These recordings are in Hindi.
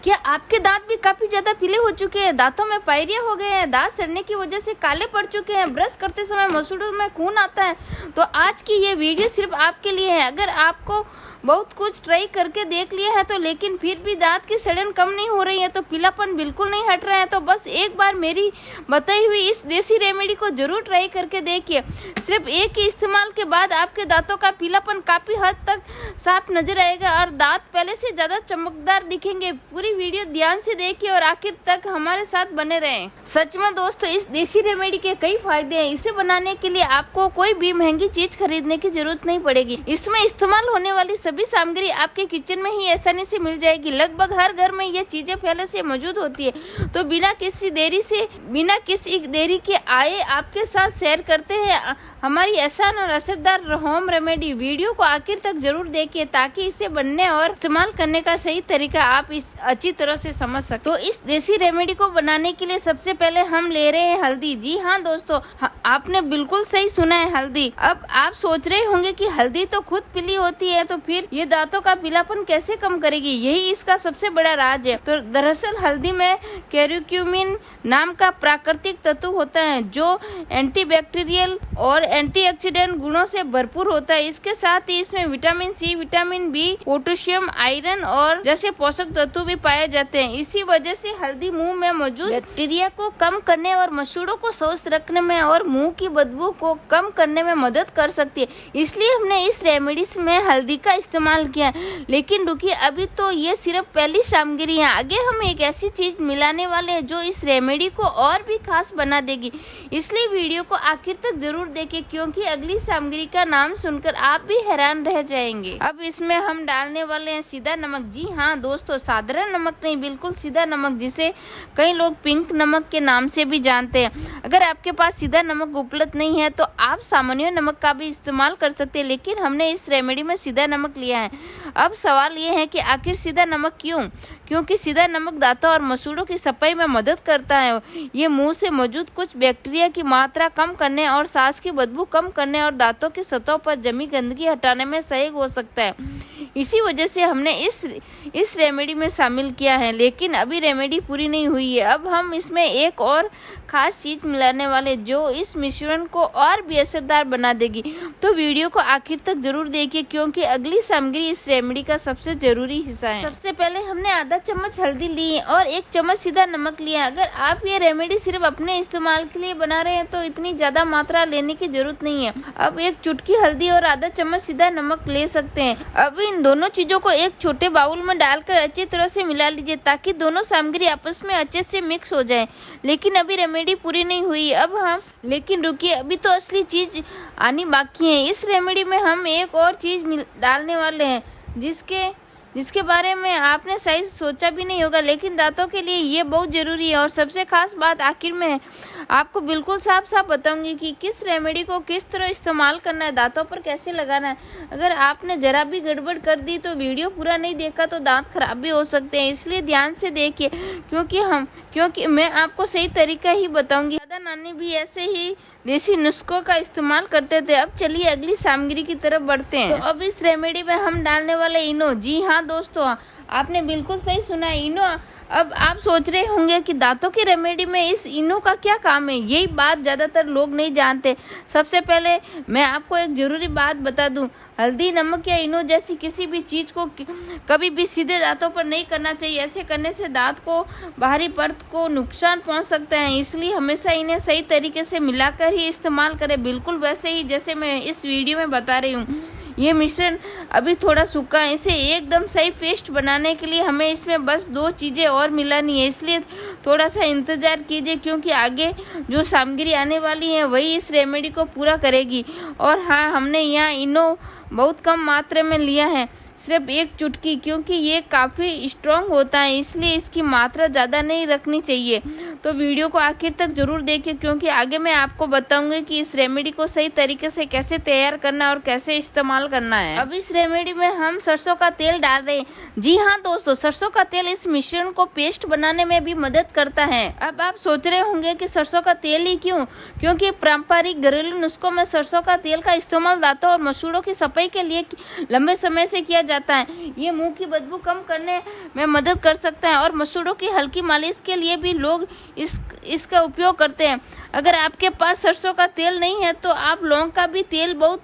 क्या आपके दांत भी काफी ज्यादा पीले हो चुके हैं, दांतों में पायरिया हो गए हैं, दांत सड़ने की वजह से काले पड़ चुके हैं, ब्रश करते समय मसूड़ों में खून आता है, तो आज की ये वीडियो सिर्फ आपके लिए है। अगर आपको बहुत कुछ ट्राई करके देख लिया है तो लेकिन फिर भी दांत की सड़न कम नहीं हो रही है, तो पीलापन बिल्कुल नहीं हट रहा है, तो बस एक बार मेरी बताई हुई इस देसी रेमेडी को जरूर ट्राई करके देखिए। सिर्फ एक ही इस्तेमाल के बाद आपके दांतों का पीलापन काफी हद तक साफ नजर आएगा और दांत पहले से ज्यादा चमकदार दिखेंगे। पूरी वीडियो ध्यान से देखिए और आखिर तक हमारे साथ बने रहें। सच में दोस्तों, इस देसी रेमेडी के कई फायदे हैं। इसे बनाने के लिए आपको कोई भी महंगी चीज खरीदने की जरूरत नहीं पड़ेगी। इसमें इस्तेमाल होने वाली सभी सामग्री आपके किचन में ही आसानी से मिल जाएगी। लगभग हर घर में ये चीजें पहले से मौजूद होती है। तो बिना किसी देरी के आए आपके साथ शेयर करते हैं हमारी आसान और असरदार होम रेमेडी। वीडियो को आखिर तक जरूर देखिए ताकि इसे बनने और इस्तेमाल करने का सही तरीका आप अच्छी तरह से समझ सकें। तो इस देसी रेमेडी को बनाने के लिए सबसे पहले हम ले रहे हैं हल्दी। जी हाँ दोस्तों, आपने बिल्कुल सही सुना है, हल्दी। अब आप सोच रहे होंगे कि हल्दी तो खुद पीली होती है, तो फिर ये दांतों का पीलापन कैसे कम करेगी? यही इसका सबसे बड़ा राज है। तो दरअसल हल्दी में कैरक्यूमिन नाम का प्राकृतिक तत्व होता है जो एंटीबैक्टीरियल और एंटीऑक्सीडेंट गुणों से भरपूर होता है। इसके साथ ही इसमें vitamin C, vitamin B, potassium, iron और जैसे पोषक तत्व भी पाए जाते हैं। इसी वजह से हल्दी मुंह में मौजूद बैक्टीरिया को कम करने और मसूड़ों को स्वस्थ रखने में और मुंह की बदबू को कम करने में मदद कर सकती है। इसलिए हमने इस रेमेडी में हल्दी का इस्तेमाल किया। लेकिन रुकिए, अभी तो ये सिर्फ पहली सामग्री है। आगे हम एक ऐसी चीज मिलाने वाले हैं जो इस रेमेडी को और भी खास बना देगी। इसलिए वीडियो को आखिर तक जरूर देखें क्योंकि अगली सामग्री का नाम सुनकर आप भी हैरान रह जाएंगे। अब इसमें हम डालने वाले हैं सीधा नमक। जी हाँ दोस्तों, साधारण नमक नहीं, बिल्कुल सीधा नमक, जिसे कई लोग पिंक नमक के नाम से भी जानते हैं। अगर आपके पास सीधा नमक उपलब्ध नहीं है तो आप सामान्य नमक का भी इस्तेमाल कर सकते हैं, लेकिन हमने इस रेमेडी में सीधा नमक लिया है। अब सवाल ये है कि आखिर सीधा नमक क्यों? क्योंकि सीधा नमक दांतों और मसूड़ों की सफाई में मदद करता है। ये मुंह से मौजूद कुछ बैक्टीरिया की मात्रा कम करने और सांस की बदबू कम करने और दांतों की सतहों पर जमी गंदगी हटाने में सहयोग हो सकता है। इसी वजह से हमने इस रेमेडी में शामिल किया है। लेकिन अभी रेमेडी पूरी नहीं हुई है। अब हम इसमें एक और खास चीज मिलाने वाले जो इस मिश्रण को और भी असरदार बना देगी। तो वीडियो को आखिर तक जरूर देखिए क्योंकि अगली सामग्री इस रेमेडी का सबसे जरूरी हिस्सा है। सबसे पहले हमने आधा चम्मच हल्दी ली है और 1 चम्मच सीधा नमक लिया। अगर आप ये रेमेडी सिर्फ अपने इस्तेमाल के लिए बना रहे हैं तो इतनी ज्यादा मात्रा लेने की जरूरत नहीं है। अब 1 चुटकी हल्दी और आधा चम्मच सीधा नमक ले सकते हैं। अब इन दोनों चीजों को एक छोटे बाउल में डालकर अच्छी तरह से मिला लीजिए ताकि दोनों सामग्री आपस में अच्छे से मिक्स हो जाए। लेकिन अभी रेमेडी पूरी नहीं हुई। लेकिन रुकिए, अभी तो असली चीज आनी बाकी है। इस रेमेडी में हम एक और चीज डालने वाले हैं जिसके बारे में आपने सही सोचा भी नहीं होगा, लेकिन दांतों के लिए ये बहुत जरूरी है। और सबसे खास बात आखिर में है। आपको बिल्कुल साफ साफ बताऊंगी कि किस रेमेडी को किस तरह इस्तेमाल करना है, दांतों पर कैसे लगाना है। अगर आपने जरा भी गड़बड़ कर दी तो वीडियो पूरा नहीं देखा तो दांत खराब भी हो सकते हैं। इसलिए ध्यान से देखिए क्योंकि मैं आपको सही तरीका ही बताऊंगी। दादा नानी भी ऐसे ही देसी नुस्खों का इस्तेमाल करते थे। अब चलिए अगली सामग्री की तरफ बढ़ते हैं। तो अब इस रेमेडी में हम डालने वाले इनो। जी हाँ दोस्तों, आपने बिल्कुल सही सुना, इनो। अब आप सोच रहे होंगे कि दांतों की रेमेडी में इस इनो का क्या काम है। यही बात ज्यादातर लोग नहीं जानते। सबसे पहले मैं आपको एक जरूरी बात बता दूं, हल्दी, नमक या इनो जैसी किसी भी चीज को कभी भी सीधे दांतों पर नहीं करना चाहिए। ऐसे करने से दांत को बाहरी परत को नुकसान पहुंच सकता है। इसलिए हमेशा इन्हें सही तरीके से मिलाकर ही इस्तेमाल करें, बिल्कुल वैसे ही जैसे मैं इस वीडियो में बता रही हूँ। ये मिश्रण अभी थोड़ा सूखा है। इसे एकदम सही पेस्ट बनाने के लिए हमें इसमें बस 2 चीजें और मिलानी है। इसलिए थोड़ा सा इंतजार कीजिए क्योंकि आगे जो सामग्री आने वाली है वही इस रेमेडी को पूरा करेगी। और हाँ, हमने यहाँ इनो बहुत कम मात्रा में लिया है, सिर्फ 1 चुटकी, क्योंकि ये काफ़ी स्ट्रॉन्ग होता है इसलिए इसकी मात्रा ज़्यादा नहीं रखनी चाहिए। तो वीडियो को आखिर तक जरूर देखें, क्योंकि आगे मैं आपको बताऊंगी कि इस रेमेडी को सही तरीके से कैसे तैयार करना है और कैसे इस्तेमाल करना है। अब इस रेमेडी में हम सरसों का तेल डाल रहे हैं। जी हाँ दोस्तों, सरसों का तेल इस मिश्रण को पेस्ट बनाने में भी मदद करता है। अब आप सोच रहे होंगे कि सरसों का तेल ही क्यों? क्योंकि पारंपरिक घरेलू नुस्खों में सरसों का तेल का इस्तेमाल दांतों और मसूड़ों की सफाई के लिए लंबे समय से किया जाता है। ये मुंह की बदबू कम करने में मदद कर सकता है और मसूड़ों की हल्की मालिश के लिए भी लोग इसका उपयोग करते हैं। अगर आपके पास सरसों का तेल नहीं है तो आप लौंग का भी तेल बहुत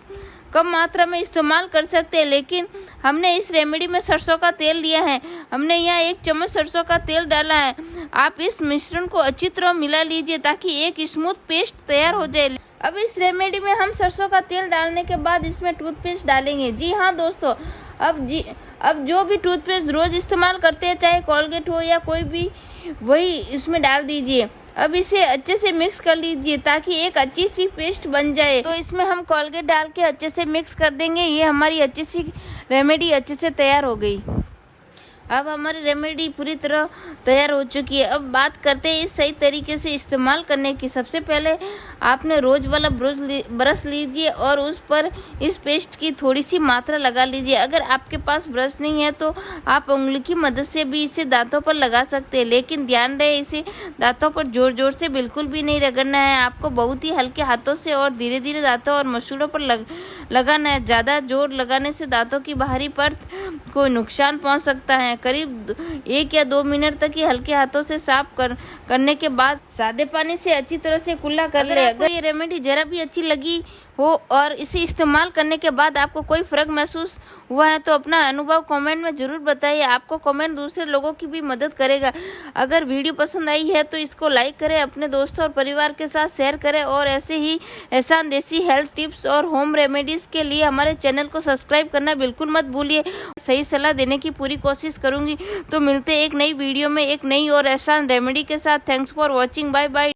कम मात्रा में इस्तेमाल कर सकते हैं, लेकिन हमने इस रेमेडी में सरसों का तेल लिया है। हमने यहाँ 1 चम्मच सरसों का तेल डाला है। आप इस मिश्रण को अच्छी तरह मिला लीजिए ताकि एक स्मूथ पेस्ट तैयार हो जाए। अब इस रेमेडी में हम सरसों का तेल डालने के बाद इसमें टूथपेस्ट डालेंगे। जी हाँ दोस्तों, अब जो भी टूथपेस्ट रोज इस्तेमाल करते हैं, चाहे कोलगेट हो या कोई भी, वही इसमें डाल दीजिए। अब इसे अच्छे से मिक्स कर लीजिए ताकि एक अच्छी सी पेस्ट बन जाए। तो इसमें हम कोलगेट डाल के अच्छे से मिक्स कर देंगे। ये हमारी अच्छी सी रेमेडी अच्छे से तैयार हो गई। अब हमारी रेमेडी पूरी तरह तैयार हो चुकी है। अब बात करते हैं इस सही तरीके से इस्तेमाल करने की। सबसे पहले आपने रोज वाला ब्रश लीजिए और उस पर इस पेस्ट की थोड़ी सी मात्रा लगा लीजिए। अगर आपके पास ब्रश नहीं है तो आप उंगली की मदद से भी इसे दांतों पर लगा सकते हैं, लेकिन ध्यान रहे इसे दांतों पर जोर जोर से बिल्कुल भी नहीं रगड़ना है। आपको बहुत ही हल्के हाथों से और धीरे धीरे दांतों और मसूड़ों पर लगाना है। ज़्यादा जोर लगाने से दांतों की बाहरी परत को नुकसान पहुंच सकता है। करीब 1 या 2 मिनट तक ही हल्के हाथों से साफ करने के बाद सादे पानी से अच्छी तरह से कुल्ला कर ले। अगर ये रेमेडी जरा भी अच्छी लगी हो और इसे इस्तेमाल करने के बाद आपको कोई फर्क महसूस हुआ है तो अपना अनुभव कमेंट में जरूर बताइए। आपको कमेंट दूसरे लोगों की भी मदद करेगा। अगर वीडियो पसंद आई है तो इसको लाइक करें, अपने दोस्तों और परिवार के साथ शेयर करें और ऐसे ही एहसान देसी हेल्थ टिप्स और होम रेमेडीज के लिए हमारे चैनल को सब्सक्राइब करना बिल्कुल मत भूलिए। सही सलाह देने की पूरी कोशिश करूंगी। तो मिलते एक नई वीडियो में एक नई और एहसान रेमेडी के साथ। Thanks for watching. Bye bye.